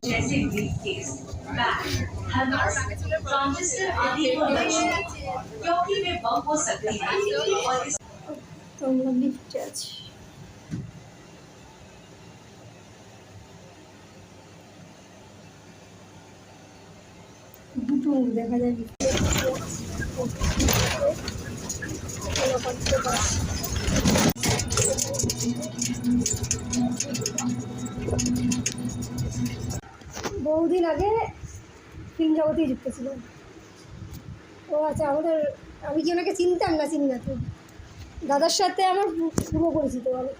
जैसे briefcase, bag, thermos, transistor आदि को बचाएं, क्योंकि वे बम हो सकते हैं और इस তো আমরা লিফটে আছি। দুটো মুখ দেখা যায় লিফটে। বহুদিন আগে ফিল্ম জগতেই যুক্ত ছিল। ও আচ্ছা, আমি কি ওনাকে চিনতাম না চিনি না তো, দাদার সাথে আমার শুভ পরিচিত বলো।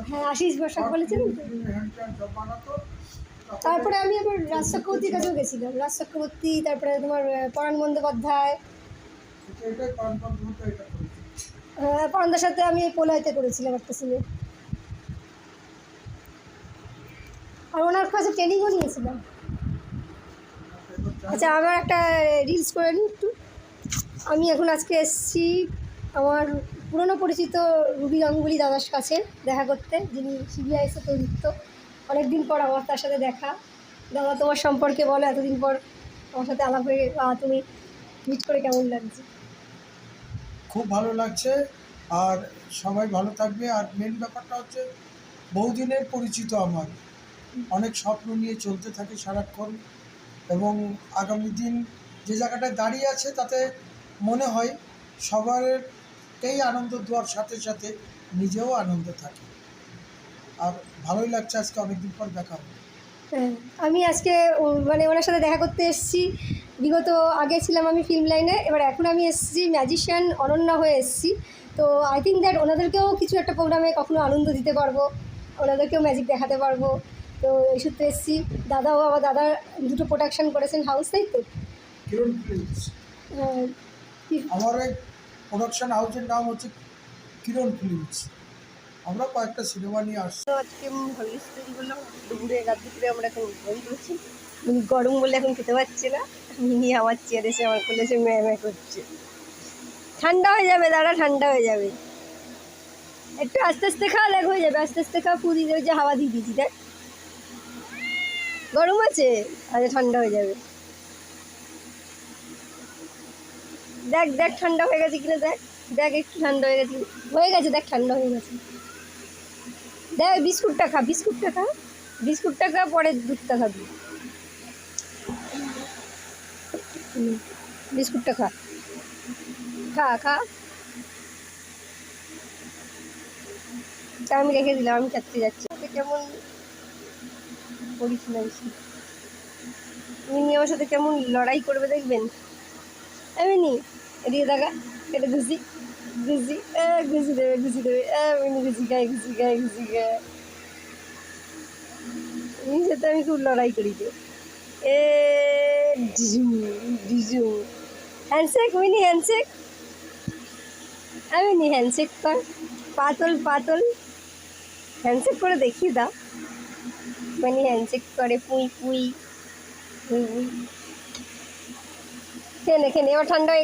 হ্যাঁ, আশিস বসাক বলেছেন। তারপরে আমি আবার রাজ চক্রবর্তীর কাছেও গেছিলাম। রাজ চক্রবর্তী, তারপরে তোমার পরাণ বন্দ্যোপাধ্যায়, পরাণদার সাথে আমি পোলাইতে করেছিলাম একটা সিনে, আর ওনার কাছে ট্রেনিংও নিয়েছিলাম। আচ্ছা, আমার একটা রিলস করে নিই একটু। আমি এখন আজকে এসেছি আমার পুরনো পরিচিত রুবি গাঙ্গুলি দাদার কাছে দেখা করতে, যিনি সিবিআইএসে তৈরিত। অনেকদিন পর আমার তার সাথে দেখা। দাদা, তোমার সম্পর্কে বলো, এতদিন পর আমার সাথে আলাপ হয়ে তুমি মিট করে কেমন লাগছে? খুব ভালো লাগছে, আর সবাই ভালো থাকবে। আর মেন ব্যাপারটা হচ্ছে বহুদিনের পরিচিত আমার, অনেক স্বপ্ন নিয়ে চলতে থাকে সারাক্ষণ, এবং আগামী দিন যে জায়গাটায় দাঁড়িয়ে আছে তাতে মনে হয় সবারকেই আনন্দ দেওয়ার সাথে সাথে নিজেও আনন্দ থাকে। আর ভালোই লাগছে, আজকে অনেকদিন পর দেখা হবে। হ্যাঁ, আমি আজকে মানে ওনার সাথে দেখা করতে এসেছি। বিগত আগে ছিলাম আমি ফিল্ম লাইনে, এবার এখন আমি এসেছি ম্যাজিশিয়ান অনন্যা হয়ে এসেছি। তো আই থিঙ্ক দ্যাট ওনাদেরকেও কিছু একটা প্রোগ্রামে কখনো আনন্দ দিতে পারবো, ওনাদেরকেও ম্যাজিক দেখাতে পারবো। তো এই সূত্রে এসেছি। দাদাও, আমার দাদা দুটো প্রোডাকশান করেছেন হাউস, তাই তো? কিরণ ফিল্মস। আমার এই প্রোডাকশন হাউসের নাম হচ্ছে কিরণ ফিল্মস। আমরা কয়েকটা সিনেমা নিয়ে আসছি। আজকে ভাবিস তৈরি করলাম দুপুরে, রাত দুপুরে আমরা এখন তৈরি করছি। গরম বলে এখন খেতে পারছি না। মিনি আমার চেয়ারে এসে আমার কোলে এসে ম্যাঁ করছে। ঠান্ডা হয়ে যাবে দাদা, ঠান্ডা হয়ে যাবে। একটু আস্তে আস্তে খাওয়া, দেখ হয়ে যাবে। আস্তে আস্তে খাওয়া, পুরি যে হাওয়া দিয়ে দিয়েছি, দেখ গরম আছে, আচ্ছা ঠান্ডা হয়ে যাবে। দেখ দেখ ঠান্ডা হয়ে গেছে কিনা, দেখ দেখ একটু ঠান্ডা হয়ে গেছে, দেখ ঠান্ডা হয়ে গেছে। দেখ বিস্কুটটা খা, বিস্কুটটা খা, পরে দুধটা খাবি। বিস্কুটটা খা খা খা। আমি রেখে দিলাম, আমি খাচ্তে যাচ্ছি। কেমন করিস না বেশি, মিনি আমার সাথে কেমন লড়াই করবে দেখবেন। মিনি এদিকে দেখা, এটা ঘুষি ঘুষি ঘুষি দেবে, মিনি ঘুষি খায়, মিনির সাথে আমি খুব লড়াই করি। এ ডিজু handshake, mini handshake, mini handshake কর, পাতল হ্যান্ডশেক করে দেখিয়ে দাও। মিনি হ্যান্ডশেক করে, পুই খেয়ে নে, এবার ঠান্ডা হয়ে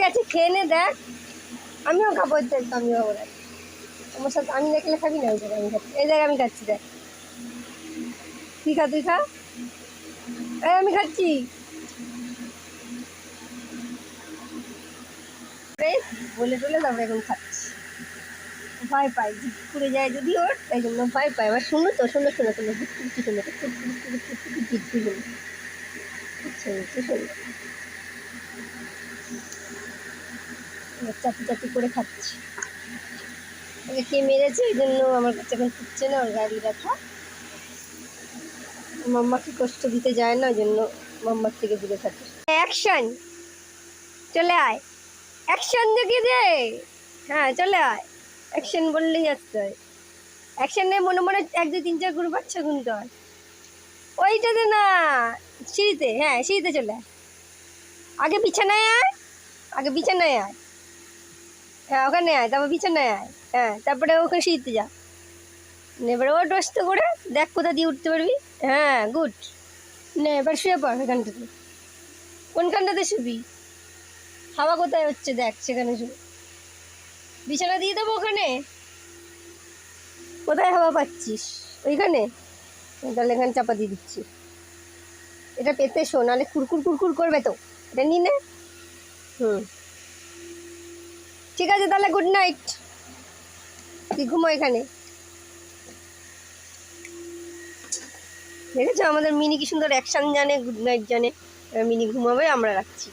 গেছে, খেয়ে নে, দেখ আমিও খাবো, আমিও খাবো। দেখ আমার সাথে আমি দেখলে খাবি না? ওই জায়গায় আমি খাচ্ছি, এই জায়গায় আমি খাচ্ছি, দেখ তুই খা, আমি খাচ্ছি। বলে টলে তারপরে এখন খাচ্ছি। ভয় পাই পুড়ে যায় যদি ওর, তাই জন্য ভয় পাই। এবার শোনো তো, শোনো চাপি করে খাচ্ছি। ওকে কে মেরেছে, ওই জন্য আমার কাছে এখন ফুটছে না, ওর গাড়ি দেখা। মাম্মাকে কষ্ট দিতে যায় না, ওই জন্য মাম্মার থেকে দূরে থাকে। অ্যাকশন, চলে আয়, অ্যাকশন দেখিয়ে দে। হ্যাঁ চলে আয়, অ্যাকশন বললেই আসতে হয়। অ্যাকশন নেই, মনে 1 2 3 4 গুণ 5 6 গুনতে হয়। ওইটাতে না, সিঁড়িতে, হ্যাঁ সিঁড়িতে চলে আয়। আগে বিছানায় আয়, হ্যাঁ ওখানে আয়, তারপর বিছানায় আয়, হ্যাঁ তারপরে ওখানে সিঁড়িতে যা। এবার ও ডস্ত করে দেখ কোথা দিয়ে উঠতে পারবি। হ্যাঁ গুড, নে এবার শুয়ে পড় এখানটাতে। কোনখানটাতে শুবি? হাওয়া কোথায় হচ্ছে দেখ, সেখানে শুবি। বিছানা দিয়ে দেবো ওখানে? কোথায় হাওয়া পাচ্ছিস? ওইখানে? তাহলে এখানে চাপা দিয়ে দিচ্ছি। এটা পেতে শো, নাহলে কুরকুর কুরকুর করবে তো। এটা নিয়ে নে। ঠিক আছে তাহলে, গুড নাইট। তুই ঘুমো এখানে। দেখেছো আমাদের মিনি কি সুন্দর অ্যাকশন জানে, গুড নাইট জানে। মিনি ঘুমাবে, আমরা রাখছি।